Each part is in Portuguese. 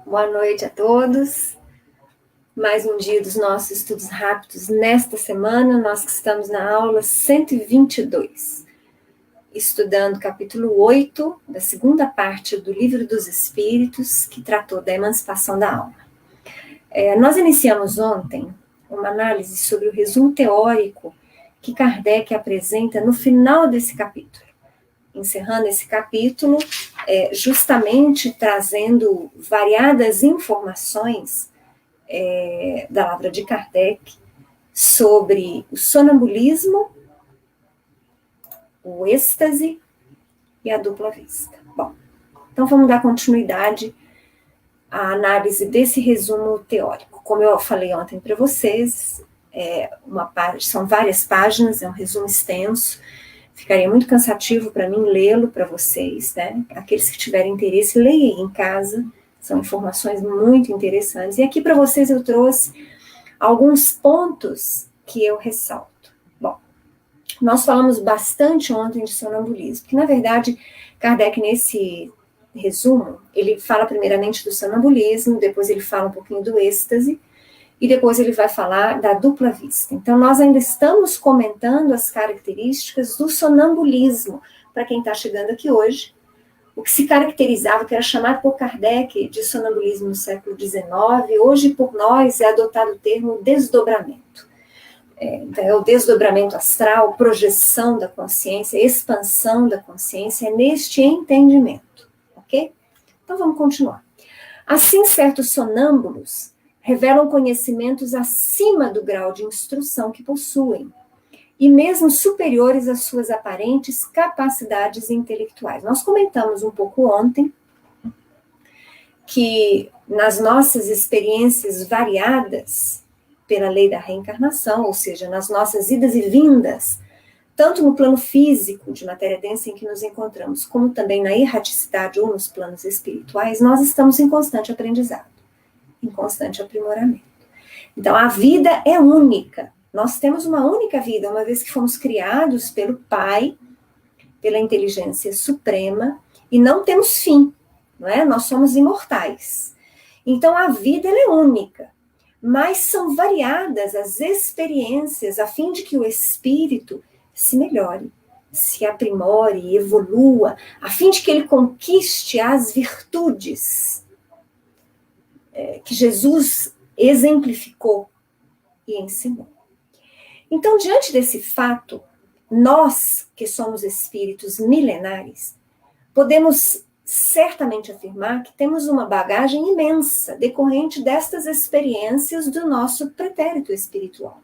Boa noite a todos. Mais um dia dos nossos estudos rápidos nesta semana. Nós que estamos na aula 122, estudando capítulo 8 da segunda parte do Livro dos Espíritos, que tratou da emancipação da alma. Nós iniciamos ontem uma análise sobre o resumo teórico que Kardec apresenta no final desse capítulo. Encerrando esse capítulo, justamente trazendo variadas informações da palavra de Kardec sobre o sonambulismo, o êxtase e a dupla vista. Bom, então vamos dar continuidade à análise desse resumo teórico. Como eu falei ontem para vocês, são várias páginas, é um resumo extenso. Ficaria muito cansativo para mim lê-lo para vocês, né? Aqueles que tiverem interesse, leiam em casa, são informações muito interessantes. E aqui para vocês eu trouxe alguns pontos que eu ressalto. Bom, nós falamos bastante ontem de sonambulismo, que na verdade Kardec nesse resumo, ele fala primeiramente do sonambulismo, depois ele fala um pouquinho do êxtase, e depois ele vai falar da dupla vista. Então, nós ainda estamos comentando as características do sonambulismo, para quem está chegando aqui hoje, o que se caracterizava, que era chamado por Kardec de sonambulismo no século XIX, hoje por nós é adotado o termo desdobramento. Então, é o desdobramento astral, projeção da consciência, expansão da consciência, é neste entendimento, ok? Então, vamos continuar. Assim, certos sonâmbulos revelam conhecimentos acima do grau de instrução que possuem, e mesmo superiores às suas aparentes capacidades intelectuais. Nós comentamos um pouco ontem que nas nossas experiências variadas pela lei da reencarnação, ou seja, nas nossas idas e vindas, tanto no plano físico de matéria densa em que nos encontramos, como também na erraticidade ou nos planos espirituais, nós estamos em constante aprendizado, em constante aprimoramento. Então, a vida é única. Nós temos uma única vida, uma vez que fomos criados pelo Pai, pela inteligência suprema, e não temos fim, não é? Nós somos imortais. Então, a vida ela é única, mas são variadas as experiências a fim de que o espírito se melhore, se aprimore, evolua, a fim de que ele conquiste as virtudes que Jesus exemplificou e ensinou. Então, diante desse fato, nós, que somos espíritos milenares, podemos certamente afirmar que temos uma bagagem imensa decorrente destas experiências do nosso pretérito espiritual.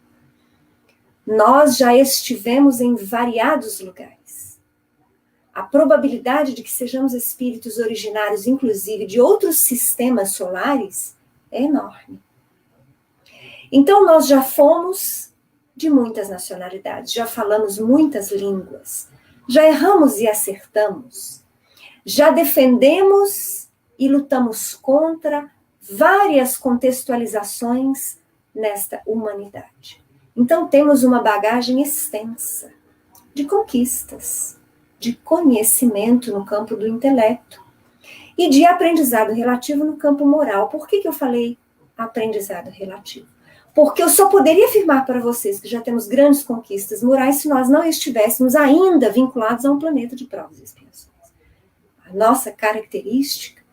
Nós já estivemos em variados lugares. A probabilidade de que sejamos espíritos originários, inclusive, de outros sistemas solares, é enorme. Então, nós já fomos de muitas nacionalidades, já falamos muitas línguas, já erramos e acertamos, já defendemos e lutamos contra várias contextualizações nesta humanidade. Então, temos uma bagagem extensa de conquistas, de conhecimento no campo do intelecto e de aprendizado relativo no campo moral. Por que eu falei aprendizado relativo? Porque eu só poderia afirmar para vocês que já temos grandes conquistas morais se nós não estivéssemos ainda vinculados a um planeta de provas e expiações. A nossa característica,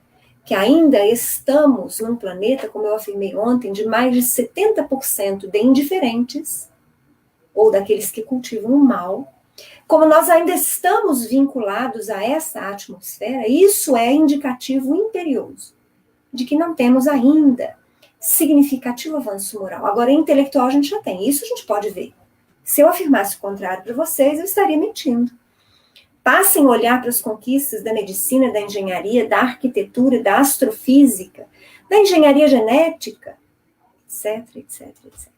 que ainda estamos num planeta, como eu afirmei ontem, de mais de 70% de indiferentes, ou daqueles que cultivam o mal, como nós ainda estamos vinculados a essa atmosfera, isso é indicativo imperioso de que não temos ainda significativo avanço moral. Agora, intelectual a gente já tem, isso a gente pode ver. Se eu afirmasse o contrário para vocês, eu estaria mentindo. Passem a olhar para as conquistas da medicina, da engenharia, da arquitetura, da astrofísica, da engenharia genética, etc, etc, etc.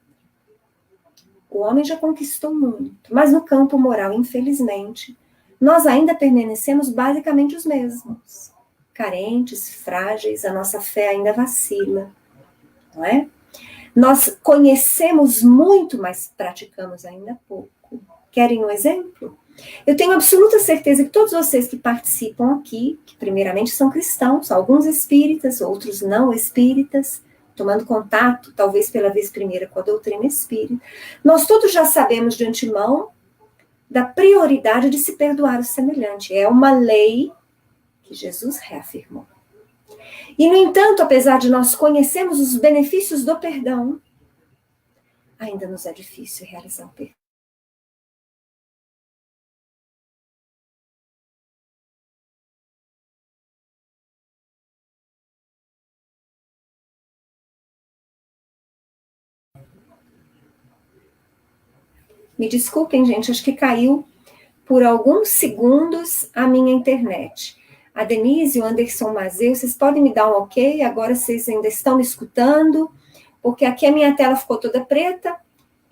O homem já conquistou muito, mas no campo moral, infelizmente, nós ainda permanecemos basicamente os mesmos. Carentes, frágeis, a nossa fé ainda vacila. Não é? Nós conhecemos muito, mas praticamos ainda pouco. Querem um exemplo? Eu tenho absoluta certeza que todos vocês que participam aqui, que primeiramente são cristãos, alguns espíritas, outros não espíritas, tomando contato, talvez pela vez primeira, com a doutrina espírita, nós todos já sabemos de antemão da prioridade de se perdoar o semelhante. É uma lei que Jesus reafirmou. E, no entanto, apesar de nós conhecermos os benefícios do perdão, ainda nos é difícil realizar o perdão. Me desculpem, gente, acho que caiu por alguns segundos a minha internet. A Denise e o Anderson Mazeu, vocês podem me dar um ok? Agora vocês ainda estão me escutando? Porque aqui a minha tela ficou toda preta,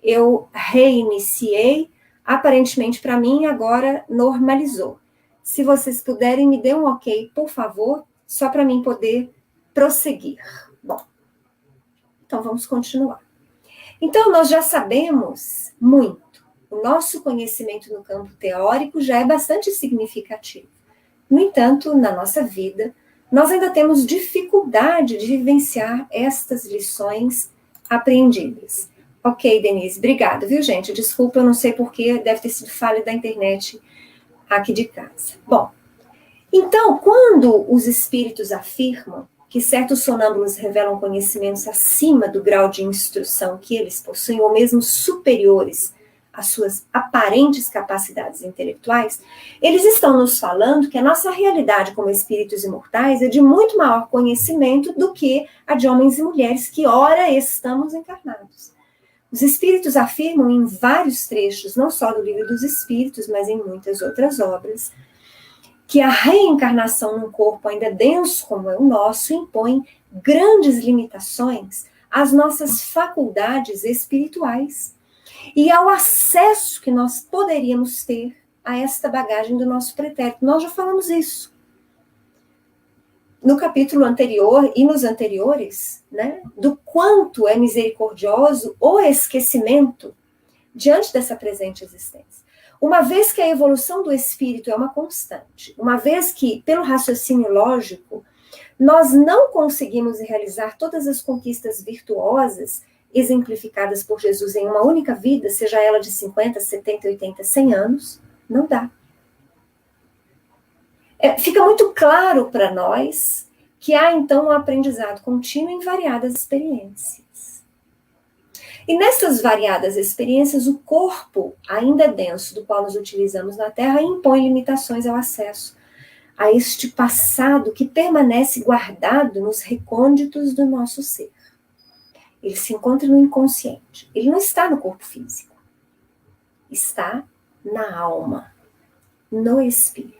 eu reiniciei, aparentemente para mim agora normalizou. Se vocês puderem, me dê um ok, por favor, só para mim poder prosseguir. Bom, então vamos continuar. Então, nós já sabemos muito. O nosso conhecimento no campo teórico já é bastante significativo. No entanto, na nossa vida, nós ainda temos dificuldade de vivenciar estas lições aprendidas. Ok, Denise, obrigada, viu, gente? Desculpa, eu não sei porquê, deve ter sido falha da internet aqui de casa. Bom, então, quando os espíritos afirmam que certos sonâmbulos revelam conhecimentos acima do grau de instrução que eles possuem, ou mesmo superiores às suas aparentes capacidades intelectuais, eles estão nos falando que a nossa realidade como espíritos imortais é de muito maior conhecimento do que a de homens e mulheres que, ora, estamos encarnados. Os espíritos afirmam em vários trechos, não só do Livro dos Espíritos, mas em muitas outras obras, que a reencarnação num corpo ainda denso como é o nosso impõe grandes limitações às nossas faculdades espirituais e ao acesso que nós poderíamos ter a esta bagagem do nosso pretérito. Nós já falamos isso no capítulo anterior e nos anteriores, né, do quanto é misericordioso o esquecimento diante dessa presente existência. Uma vez que a evolução do espírito é uma constante, uma vez que, pelo raciocínio lógico, nós não conseguimos realizar todas as conquistas virtuosas exemplificadas por Jesus em uma única vida, seja ela de 50, 70, 80, 100 anos, não dá. Fica muito claro para nós que há, então, um aprendizado contínuo em variadas experiências. E nessas variadas experiências, o corpo, ainda denso, do qual nos utilizamos na Terra, impõe limitações ao acesso a este passado que permanece guardado nos recônditos do nosso ser. Ele se encontra no inconsciente. Ele não está no corpo físico. Está na alma, no espírito.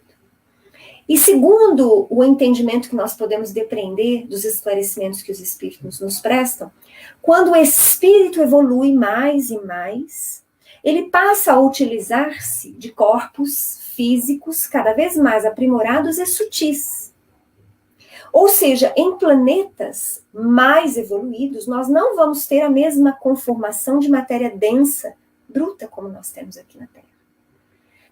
E segundo o entendimento que nós podemos depreender dos esclarecimentos que os espíritos nos prestam, quando o espírito evolui mais e mais, ele passa a utilizar-se de corpos físicos cada vez mais aprimorados e sutis. Ou seja, em planetas mais evoluídos, nós não vamos ter a mesma conformação de matéria densa, bruta, como nós temos aqui na Terra.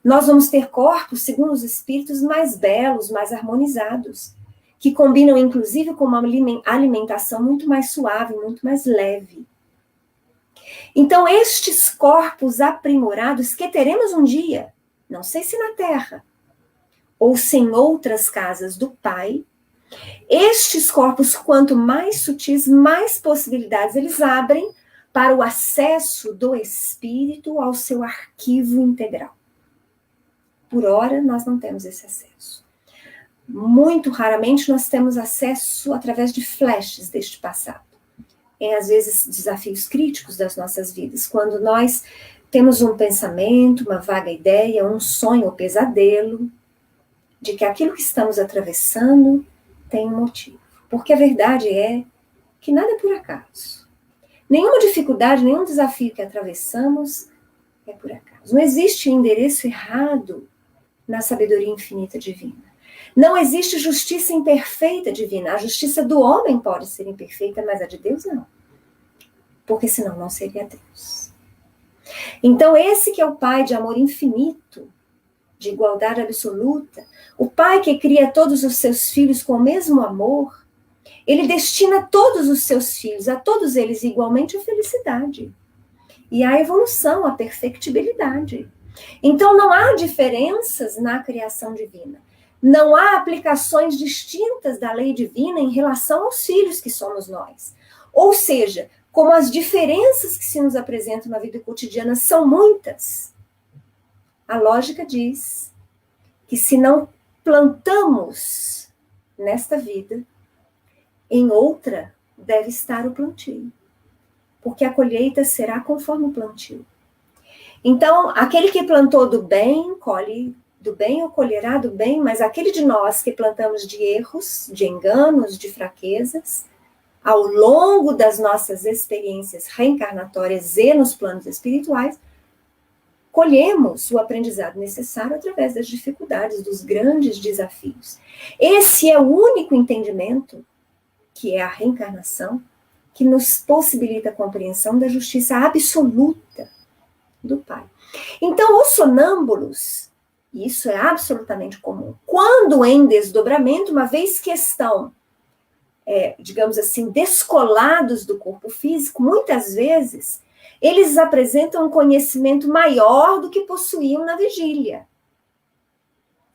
Nós vamos ter corpos, segundo os espíritos, mais belos, mais harmonizados, que combinam, inclusive, com uma alimentação muito mais suave, muito mais leve. Então, estes corpos aprimorados que teremos um dia, não sei se na Terra, ou se em outras casas do Pai, estes corpos, quanto mais sutis, mais possibilidades eles abrem para o acesso do espírito ao seu arquivo integral. Por ora, nós não temos esse acesso. Muito raramente nós temos acesso através de flashes deste passado. Às vezes, desafios críticos das nossas vidas, quando nós temos um pensamento, uma vaga ideia, um sonho ou pesadelo, de que aquilo que estamos atravessando tem um motivo. Porque a verdade é que nada é por acaso. Nenhuma dificuldade, nenhum desafio que atravessamos é por acaso. Não existe endereço errado na sabedoria infinita divina. Não existe justiça imperfeita divina. A justiça do homem pode ser imperfeita, mas a de Deus não. Porque senão não seria Deus. Então esse que é o Pai de amor infinito, de igualdade absoluta, o Pai que cria todos os seus filhos com o mesmo amor, ele destina todos os seus filhos, a todos eles igualmente, a felicidade. E a evolução, a perfectibilidade. Então não há diferenças na criação divina. Não há aplicações distintas da lei divina em relação aos filhos que somos nós. Ou seja, como as diferenças que se nos apresentam na vida cotidiana são muitas, a lógica diz que se não plantamos nesta vida, em outra deve estar o plantio. Porque a colheita será conforme o plantio. Então, aquele que plantou do bem, colhe do bem ou colherá do bem, mas aquele de nós que plantamos de erros, de enganos, de fraquezas, ao longo das nossas experiências reencarnatórias e nos planos espirituais, colhemos o aprendizado necessário através das dificuldades, dos grandes desafios. Esse é o único entendimento, que é a reencarnação, que nos possibilita a compreensão da justiça absoluta do Pai. Então, os sonâmbulos, isso é absolutamente comum, quando em desdobramento, uma vez que estão, digamos assim, descolados do corpo físico, muitas vezes, eles apresentam um conhecimento maior do que possuíam na vigília.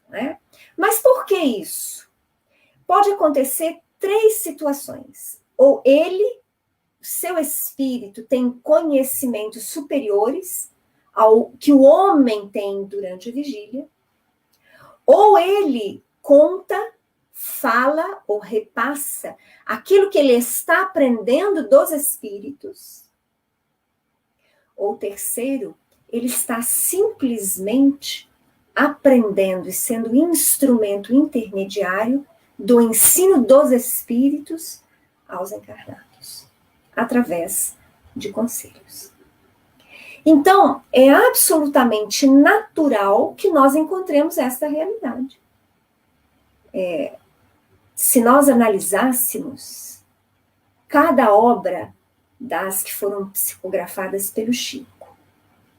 Né? Mas por que isso? Pode acontecer 3 situações. Ou ele, seu espírito, tem conhecimentos superiores ao que o homem tem durante a vigília, ou ele conta, fala ou repassa aquilo que ele está aprendendo dos espíritos. Ou terceiro, ele está simplesmente aprendendo e sendo instrumento intermediário do ensino dos espíritos aos encarnados, através de conselhos. Então, é absolutamente natural que nós encontremos esta realidade. Se nós analisássemos cada obra das que foram psicografadas pelo Chico,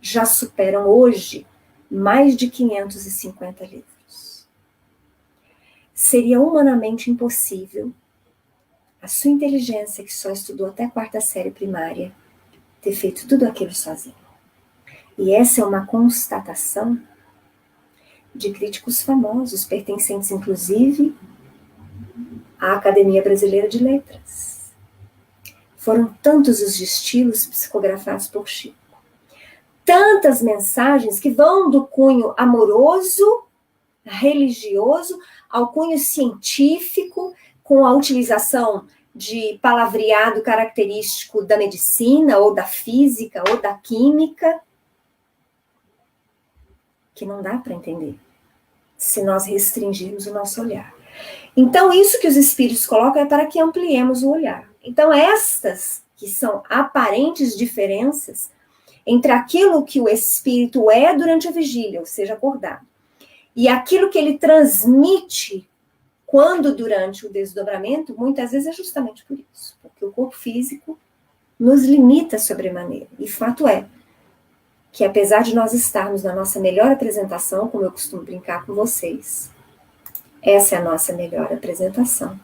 já superam hoje mais de 550 livros. Seria humanamente impossível a sua inteligência, que só estudou até a 4ª série primária, ter feito tudo aquilo sozinho. E essa é uma constatação de críticos famosos, pertencentes inclusive à Academia Brasileira de Letras. Foram tantos os estilos psicografados por Chico, tantas mensagens que vão do cunho amoroso, religioso, ao cunho científico, com a utilização de palavreado característico da medicina, ou da física, ou da química, que não dá para entender se nós restringirmos o nosso olhar. Então, isso que os espíritos colocam é para que ampliemos o olhar. Então, estas que são aparentes diferenças entre aquilo que o espírito é durante a vigília, ou seja, acordado, e aquilo que ele transmite quando durante o desdobramento, muitas vezes é justamente por isso, porque o corpo físico nos limita sobremaneira. E fato é que, apesar de nós estarmos na nossa melhor apresentação, como eu costumo brincar com vocês, essa é a nossa melhor apresentação.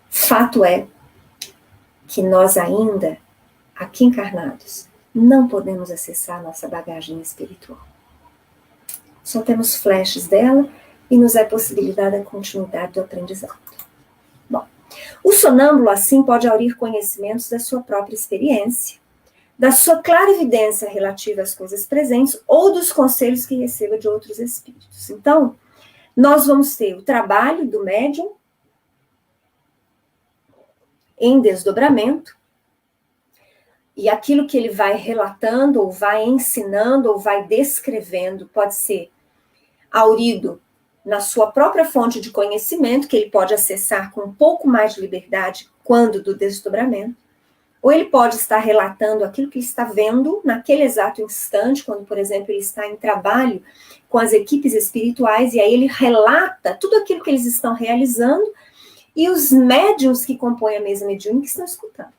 Fato é que nós ainda, aqui encarnados, não podemos acessar a nossa bagagem espiritual. Só temos flashes dela e nos é possibilidade da continuidade do aprendizado. Bom, o sonâmbulo, assim, pode aurir conhecimentos da sua própria experiência, da sua clarividência relativa às coisas presentes ou dos conselhos que receba de outros espíritos. Então, nós vamos ter o trabalho do médium em desdobramento, e aquilo que ele vai relatando, ou vai ensinando, ou vai descrevendo, pode ser aurido na sua própria fonte de conhecimento, que ele pode acessar com um pouco mais de liberdade quando do desdobramento, ou ele pode estar relatando aquilo que ele está vendo naquele exato instante, quando, por exemplo, ele está em trabalho com as equipes espirituais, e aí ele relata tudo aquilo que eles estão realizando, e os médiuns que compõem a mesa mediúnica estão escutando.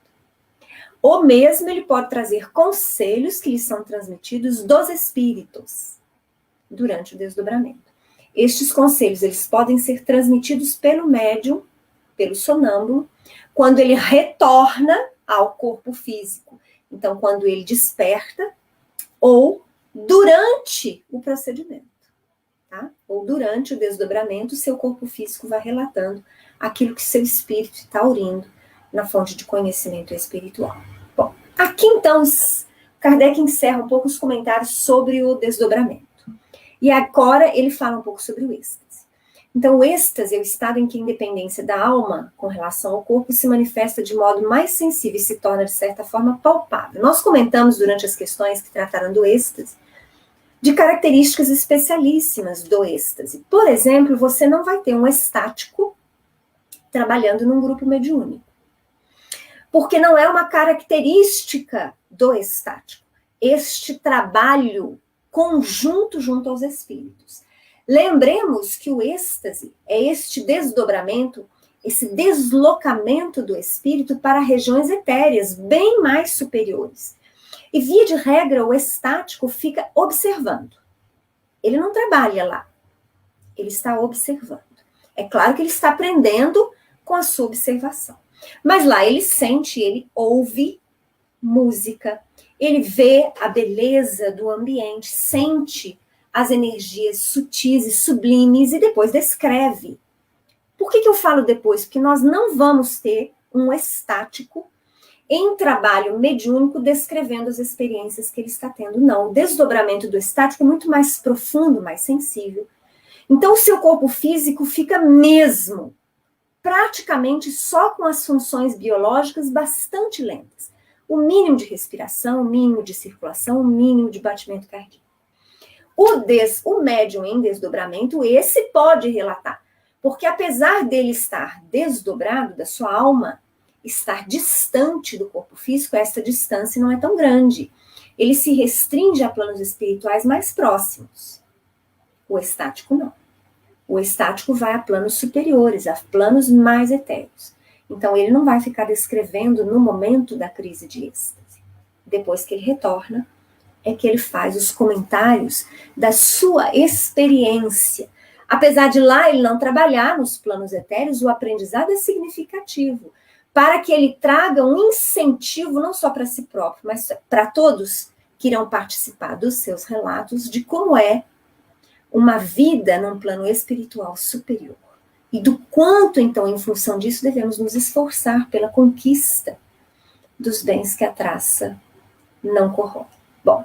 Ou mesmo ele pode trazer conselhos que lhes são transmitidos dos espíritos. durante o desdobramento. Estes conselhos, eles podem ser transmitidos pelo médium, pelo sonâmbulo, quando ele retorna ao corpo físico. Então, quando ele desperta, ou durante o procedimento, tá? Ou durante o desdobramento, seu corpo físico vai relatando aquilo que seu espírito está aurindo na fonte de conhecimento espiritual. Bom, aqui então, Kardec encerra um pouco os comentários sobre o desdobramento. E agora ele fala um pouco sobre o êxtase. Então, o êxtase é o estado em que a independência da alma com relação ao corpo se manifesta de modo mais sensível e se torna, de certa forma, palpável. Nós comentamos durante as questões que trataram do êxtase de características especialíssimas do êxtase. Por exemplo, você não vai ter um estático trabalhando num grupo mediúnico, porque não é uma característica do estático, este trabalho conjunto junto aos espíritos. Lembremos que o êxtase é este desdobramento, esse deslocamento do espírito para regiões etéreas bem mais superiores. E, via de regra, o estático fica observando. Ele não trabalha lá, ele está observando. É claro que ele está aprendendo com a sua observação. Mas lá ele sente, ele ouve música, ele vê a beleza do ambiente, sente as energias sutis e sublimes e depois descreve. Por que eu falo depois? Porque nós não vamos ter um estático em trabalho mediúnico descrevendo as experiências que ele está tendo. Não, o desdobramento do estático é muito mais profundo, mais sensível. Então o seu corpo físico fica mesmo praticamente só com as funções biológicas bastante lentas. O mínimo de respiração, o mínimo de circulação, o mínimo de batimento cardíaco. O médium em desdobramento, esse pode relatar, porque apesar dele estar desdobrado, da sua alma estar distante do corpo físico, essa distância não é tão grande. Ele se restringe a planos espirituais mais próximos. O estático não. O estático vai a planos superiores, a planos mais etéreos. Então, ele não vai ficar descrevendo no momento da crise de êxtase. Depois que ele retorna, é que ele faz os comentários da sua experiência. Apesar de lá ele não trabalhar nos planos etéreos, o aprendizado é significativo, para que ele traga um incentivo não só para si próprio, mas para todos que irão participar dos seus relatos de como é uma vida num plano espiritual superior. E do quanto, então, em função disso, devemos nos esforçar pela conquista dos bens que a traça não corrói. Bom,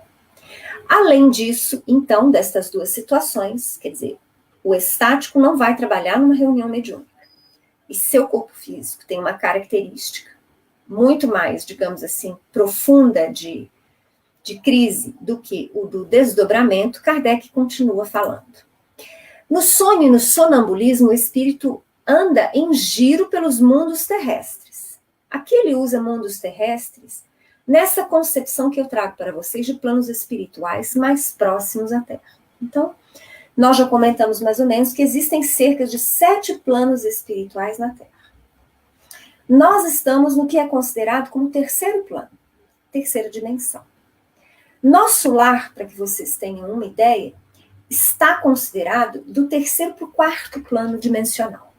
além disso, então, destas duas situações, quer dizer, o estático não vai trabalhar numa reunião mediúnica. E seu corpo físico tem uma característica muito mais, digamos assim, profunda de crise do que o do desdobramento, Kardec continua falando. No sonho e no sonambulismo, o espírito anda em giro pelos mundos terrestres. Aqui ele usa mundos terrestres nessa concepção que eu trago para vocês de planos espirituais mais próximos à Terra. Então, nós já comentamos mais ou menos que existem cerca de 7 planos espirituais na Terra. Nós estamos no que é considerado como terceiro plano, terceira dimensão. Nosso lar, para que vocês tenham uma ideia, está considerado do terceiro para o quarto plano dimensional.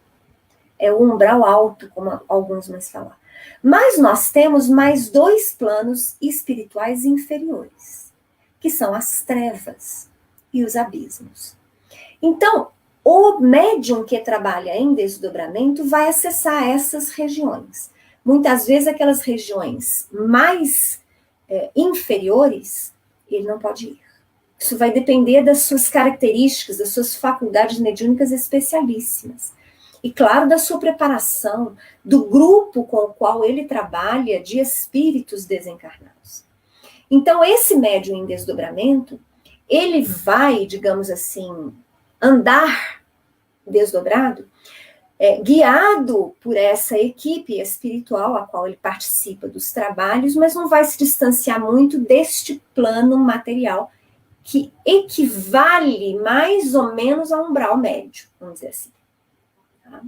É o umbral alto, como alguns mais falam. Mas nós temos mais 2 planos espirituais inferiores, que são as trevas e os abismos. Então, o médium que trabalha em desdobramento vai acessar essas regiões. Muitas vezes aquelas regiões mais inferiores, ele não pode ir. Isso vai depender das suas características, das suas faculdades mediúnicas especialíssimas. E, claro, da sua preparação, do grupo com o qual ele trabalha de espíritos desencarnados. Então, esse médium em desdobramento, ele vai, digamos assim, andar desdobrado, guiado por essa equipe espiritual a qual ele participa dos trabalhos, mas não vai se distanciar muito deste plano material que equivale mais ou menos a um umbral médio, vamos dizer assim. Tá?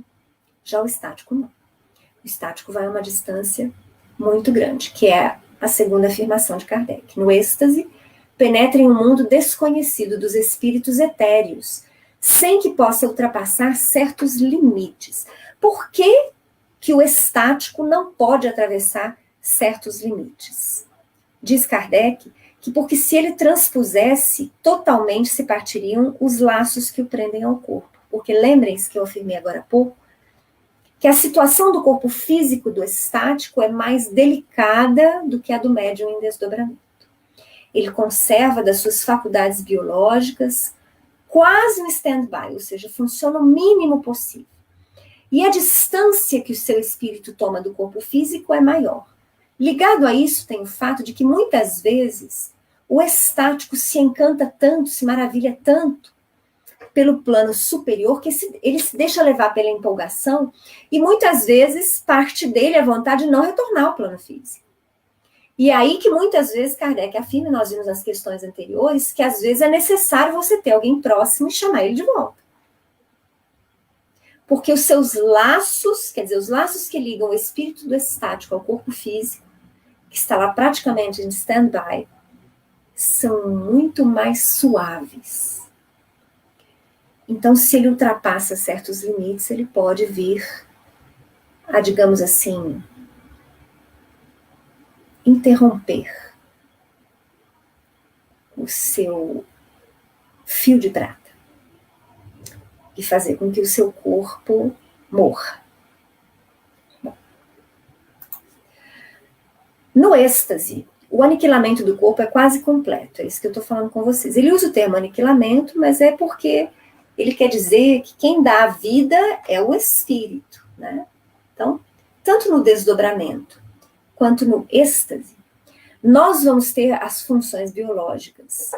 Já o estático não. O estático vai a uma distância muito grande, que é a segunda afirmação de Kardec. No êxtase, penetra em um mundo desconhecido dos espíritos etéreos, sem que possa ultrapassar certos limites. Por que que o estático não pode atravessar certos limites? Diz Kardec que porque se ele transpusesse, totalmente se partiriam os laços que o prendem ao corpo. Porque lembrem-se que eu afirmei agora há pouco, que a situação do corpo físico do estático é mais delicada do que a do médium em desdobramento. Ele conserva das suas faculdades biológicas quase um stand-by, ou seja, funciona o mínimo possível. E a distância que o seu espírito toma do corpo físico é maior. Ligado a isso tem o fato de que muitas vezes o estático se encanta tanto, se maravilha tanto pelo plano superior, que ele se deixa levar pela empolgação, e muitas vezes parte dele a vontade de não retornar ao plano físico. E aí que muitas vezes Kardec afirma, nós vimos nas questões anteriores, que às vezes é necessário você ter alguém próximo e chamar ele de volta. Porque os seus laços, quer dizer, os laços que ligam o espírito do estático ao corpo físico, que está lá praticamente em stand-by, são muito mais suaves. Então, se ele ultrapassa certos limites, ele pode vir a, digamos assim, interromper o seu fio de prata e fazer com que o seu corpo morra. Bom. No êxtase, o aniquilamento do corpo é quase completo, é isso que eu estou falando com vocês. Ele usa o termo aniquilamento, mas é porque ele quer dizer que quem dá a vida é o espírito, né? Então, tanto no desdobramento quanto no êxtase, nós vamos ter as funções biológicas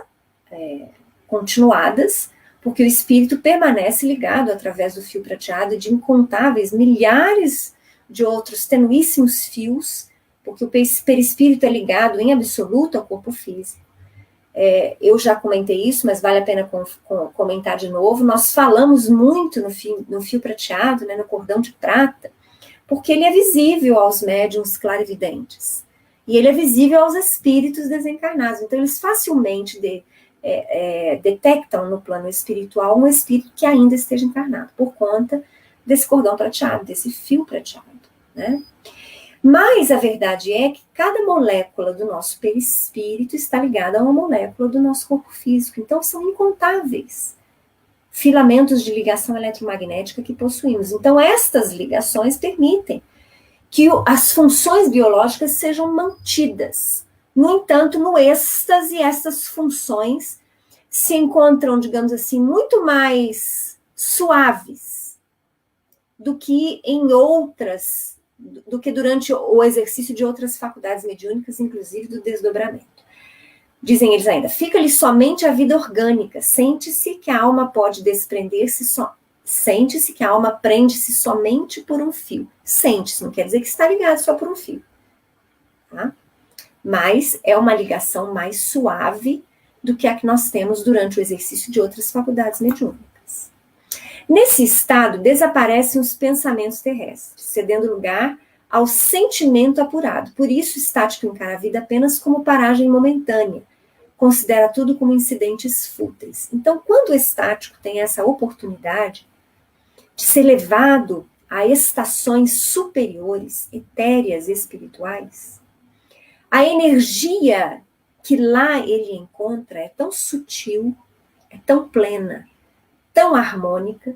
continuadas, porque o espírito permanece ligado através do fio prateado de incontáveis, milhares de outros tenuíssimos fios, porque o perispírito é ligado em absoluto ao corpo físico. Eu já comentei isso, mas vale a pena comentar de novo. Nós falamos muito no fio prateado, né, no cordão de prata, porque ele é visível aos médiuns clarividentes. E ele é visível aos espíritos desencarnados. Então, eles facilmente detectam no plano espiritual um espírito que ainda esteja encarnado, por conta desse cordão prateado, desse fio prateado, né? Mas a verdade é que cada molécula do nosso perispírito está ligada a uma molécula do nosso corpo físico. Então, são incontáveis filamentos de ligação eletromagnética que possuímos. Então, estas ligações permitem que as funções biológicas sejam mantidas. No entanto, no êxtase, essas funções se encontram, digamos assim, muito mais suaves do que em outras, do que durante o exercício de outras faculdades mediúnicas, inclusive do desdobramento. Dizem eles ainda, fica-lhe somente a vida orgânica, sente-se que a alma pode desprender-se sente-se que a alma prende-se somente por um fio. Sente-se, não quer dizer que está ligado só por um fio. Tá? Mas é uma ligação mais suave do que a que nós temos durante o exercício de outras faculdades mediúnicas. Nesse estado, desaparecem os pensamentos terrestres, cedendo lugar ao sentimento apurado. Por isso, o estático encara a vida apenas como paragem momentânea, considera tudo como incidentes fúteis. Então, quando o estático tem essa oportunidade de ser levado a estações superiores, etéreas, espirituais, a energia que lá ele encontra é tão sutil, é tão plena, tão harmônica,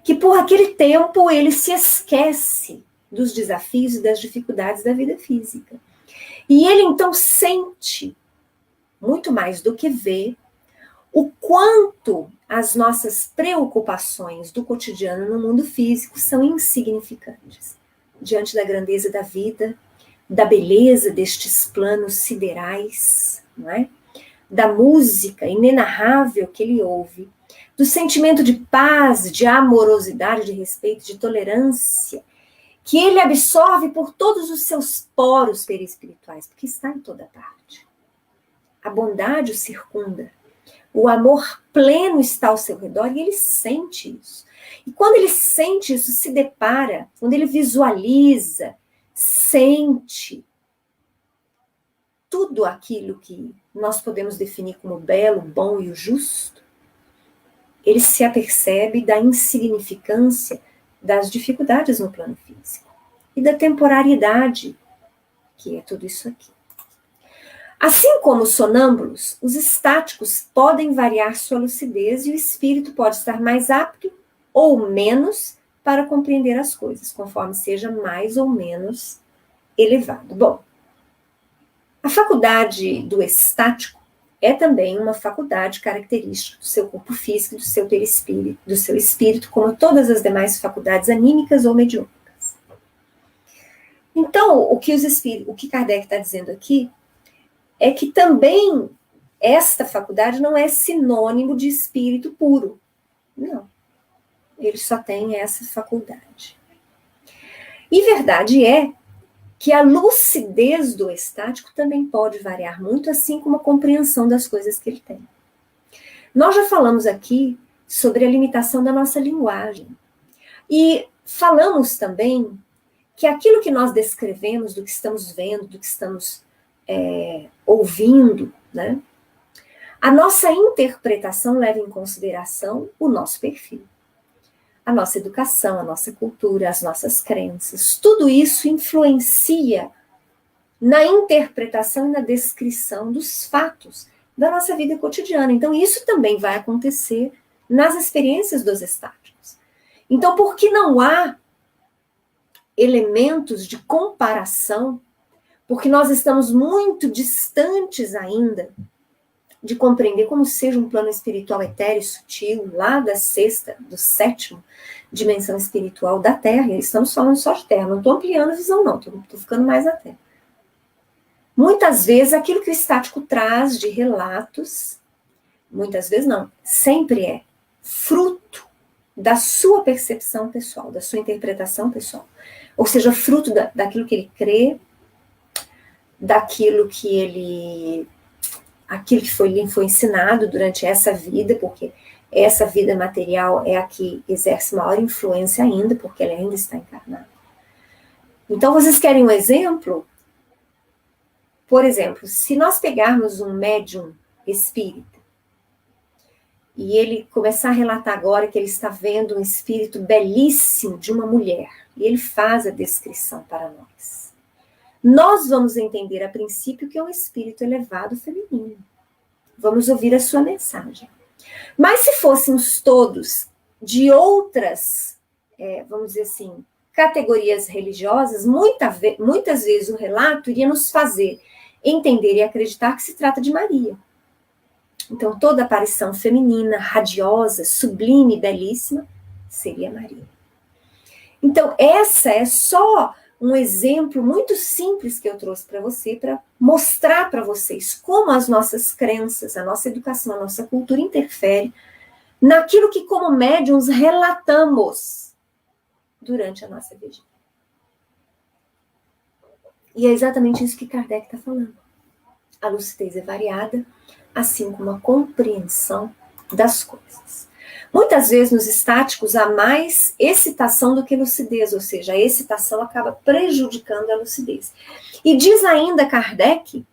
que por aquele tempo ele se esquece dos desafios e das dificuldades da vida física. E ele então sente, muito mais do que vê, o quanto as nossas preocupações do cotidiano no mundo físico são insignificantes, diante da grandeza da vida, da beleza destes planos siderais, não é? Da música inenarrável que ele ouve, do sentimento de paz, de amorosidade, de respeito, de tolerância, que ele absorve por todos os seus poros perispirituais, porque está em toda parte. A bondade o circunda, o amor pleno está ao seu redor e ele sente isso. E quando ele sente isso, se depara, quando ele visualiza, sente tudo aquilo que nós podemos definir como belo, bom e o justo, ele se apercebe da insignificância das dificuldades no plano físico e da temporariedade, que é tudo isso aqui. Assim como os sonâmbulos, os estáticos podem variar sua lucidez e o espírito pode estar mais apto ou menos para compreender as coisas, conforme seja mais ou menos elevado. Bom, a faculdade do estático é também uma faculdade característica do seu corpo físico, do seu espírito, como todas as demais faculdades anímicas ou mediúnicas. Então, o que Kardec está dizendo aqui é que também esta faculdade não é sinônimo de espírito puro. Não. Ele só tem essa faculdade. E verdade é que a lucidez do estático também pode variar muito, assim como a compreensão das coisas que ele tem. Nós já falamos aqui sobre a limitação da nossa linguagem. E falamos também que aquilo que nós descrevemos, do que estamos vendo, do que estamos ouvindo, né? A nossa interpretação leva em consideração o nosso perfil, a nossa educação, a nossa cultura, as nossas crenças. Tudo isso influencia na interpretação e na descrição dos fatos da nossa vida cotidiana. Então, isso também vai acontecer nas experiências dos estáticos. Então, por que não há elementos de comparação? Porque nós estamos muito distantes ainda de compreender como seja um plano espiritual etéreo e sutil, lá da do sétimo dimensão espiritual da Terra. E estamos falando só de Terra, não estou ampliando a visão não, estou ficando mais na Terra. Muitas vezes aquilo que o estático traz de relatos, muitas vezes não, sempre é fruto da sua percepção pessoal, da sua interpretação pessoal. Ou seja, fruto daquilo que ele crê, daquilo que lhe foi ensinado durante essa vida, porque essa vida material é a que exerce maior influência ainda, porque ela ainda está encarnada. Então, vocês querem um exemplo? Por exemplo, se nós pegarmos um médium espírita, e ele começar a relatar agora que ele está vendo um espírito belíssimo de uma mulher, e ele faz a descrição para nós vamos entender a princípio que é um espírito elevado feminino. Vamos ouvir a sua mensagem. Mas se fôssemos todos de outras, vamos dizer assim, categorias religiosas, muitas vezes o relato iria nos fazer entender e acreditar que se trata de Maria. Então, toda aparição feminina, radiosa, sublime, belíssima, seria Maria. Então, essa é só um exemplo muito simples que eu trouxe para você, para mostrar para vocês como as nossas crenças, a nossa educação, a nossa cultura interfere naquilo que, como médiuns, relatamos durante a nossa vigília. E é exatamente isso que Kardec está falando. A lucidez é variada, assim como a compreensão das coisas. Muitas vezes nos estáticos há mais excitação do que lucidez, ou seja, a excitação acaba prejudicando a lucidez. E diz ainda Kardec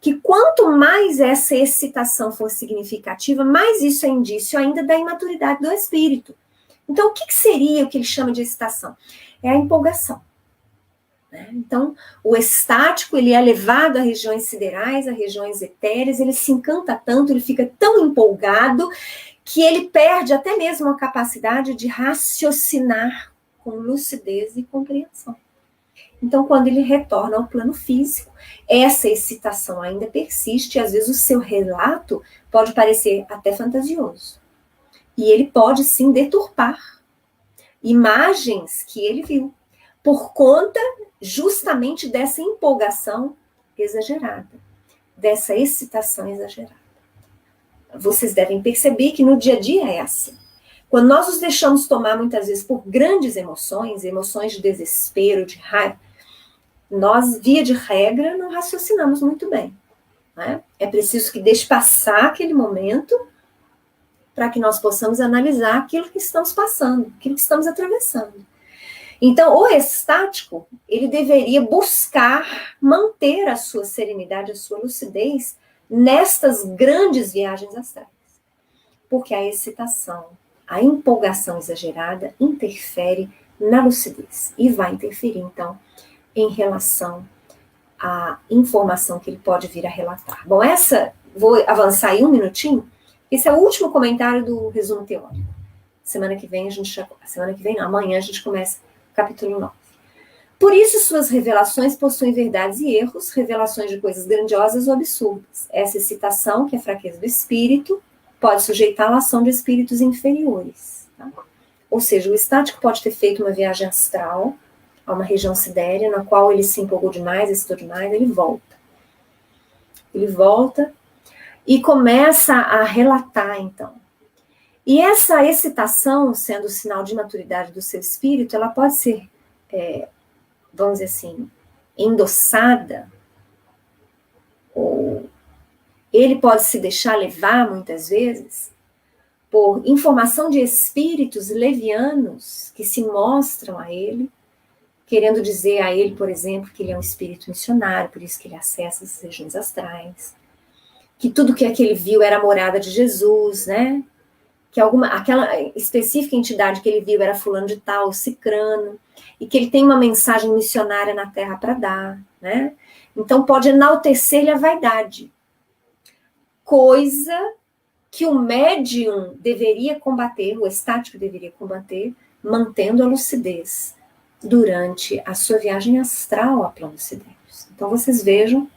que quanto mais essa excitação for significativa, mais isso é indício ainda da imaturidade do espírito. Então, o que seria o que ele chama de excitação? É a empolgação. Então, o estático, ele é levado a regiões siderais, a regiões etéreas, ele se encanta tanto, ele fica tão empolgado que ele perde até mesmo a capacidade de raciocinar com lucidez e compreensão. Então, quando ele retorna ao plano físico, essa excitação ainda persiste e às vezes o seu relato pode parecer até fantasioso. E ele pode sim deturpar imagens que ele viu, por conta justamente dessa empolgação exagerada, dessa excitação exagerada. Vocês devem perceber que no dia a dia é assim. Quando nós nos deixamos tomar muitas vezes por grandes emoções de desespero, de raiva, nós, via de regra, não raciocinamos muito bem. Né? É preciso que deixe passar aquele momento para que nós possamos analisar aquilo que estamos passando, aquilo que estamos atravessando. Então, o estático, ele deveria buscar manter a sua serenidade, a sua lucidez nestas grandes viagens astrais. Porque a excitação, a empolgação exagerada interfere na lucidez e vai interferir, então, em relação à informação que ele pode vir a relatar. Bom, vou avançar aí um minutinho. Esse é o último comentário do resumo teórico. Amanhã a gente começa o capítulo 9. Por isso, suas revelações possuem verdades e erros, revelações de coisas grandiosas ou absurdas. Essa excitação, que é a fraqueza do espírito, pode sujeitá-lo à ação de espíritos inferiores. Tá? Ou seja, o estático pode ter feito uma viagem astral a uma região sidérea, na qual ele se empolgou demais, excitou demais, ele volta. Ele volta e começa a relatar, então. E essa excitação, sendo sinal de maturidade do seu espírito, ela pode ser, vamos dizer assim, endossada, ou ele pode se deixar levar, muitas vezes, por informação de espíritos levianos que se mostram a ele, querendo dizer a ele, por exemplo, que ele é um espírito missionário, por isso que ele acessa essas regiões astrais, que tudo que ele viu era a morada de Jesus, né? Que aquela específica entidade que ele viu era fulano de tal, cicrano, e que ele tem uma mensagem missionária na Terra para dar, né? Então pode enaltecer-lhe a vaidade, coisa que o médium deveria combater, o estático deveria combater, mantendo a lucidez durante a sua viagem astral a planos sidérios. Então vocês vejam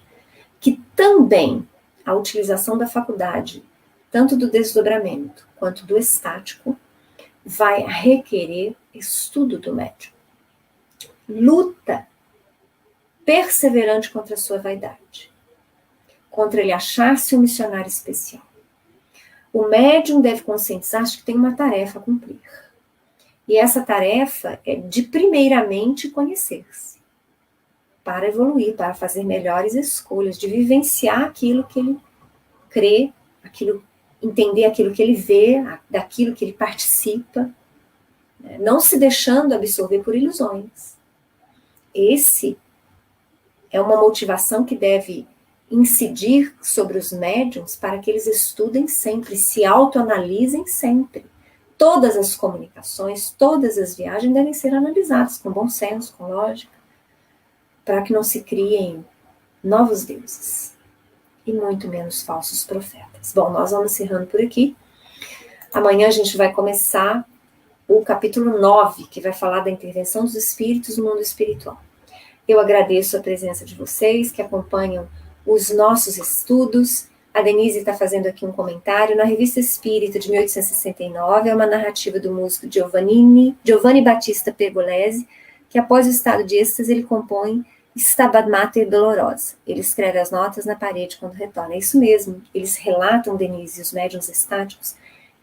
que também a utilização da faculdade, tanto do desdobramento quanto do estático, vai requerer estudo do médium. Luta perseverante contra a sua vaidade, contra ele achar-se um missionário especial. O médium deve conscientizar-se que tem uma tarefa a cumprir. E essa tarefa é de, primeiramente, conhecer-se, para evoluir, para fazer melhores escolhas, de vivenciar aquilo que ele crê, entender aquilo que ele vê, daquilo que ele participa, né? Não se deixando absorver por ilusões. Esse é uma motivação que deve incidir sobre os médiuns para que eles estudem sempre, se autoanalisem sempre. Todas as comunicações, todas as viagens devem ser analisadas com bom senso, com lógica, para que não se criem novos deuses e muito menos falsos profetas. Bom, nós vamos encerrando por aqui. Amanhã a gente vai começar o capítulo 9, que vai falar da intervenção dos espíritos no mundo espiritual. Eu agradeço a presença de vocês que acompanham os nossos estudos. A Denise está fazendo aqui um comentário. Na Revista Espírita, de 1869, é uma narrativa do músico Giovanni Battista Pergolesi, que após o estado de êxtase, ele compõe Stabat Mater Dolorosa. Ele escreve as notas na parede quando retorna. É isso mesmo. Eles relatam, Denise e os médiuns estáticos,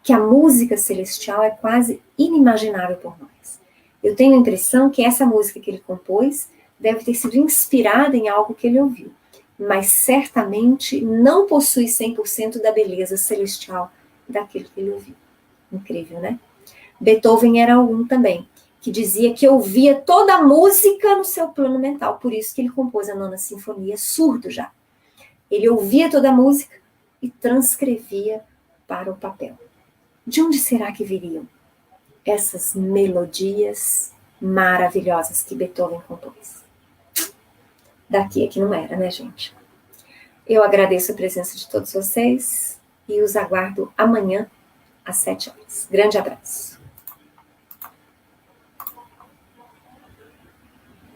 que a música celestial é quase inimaginável por nós. Eu tenho a impressão que essa música que ele compôs deve ter sido inspirada em algo que ele ouviu, mas certamente não possui 100% da beleza celestial daquilo que ele ouviu. Incrível, né? Beethoven era um também, que dizia que ouvia toda a música no seu plano mental, por isso que ele compôs a Nona Sinfonia, surdo já. Ele ouvia toda a música e transcrevia para o papel. De onde será que viriam essas melodias maravilhosas que Beethoven compôs? Daqui é que não era, né, gente? Eu agradeço a presença de todos vocês e os aguardo amanhã às 7 horas. Grande abraço.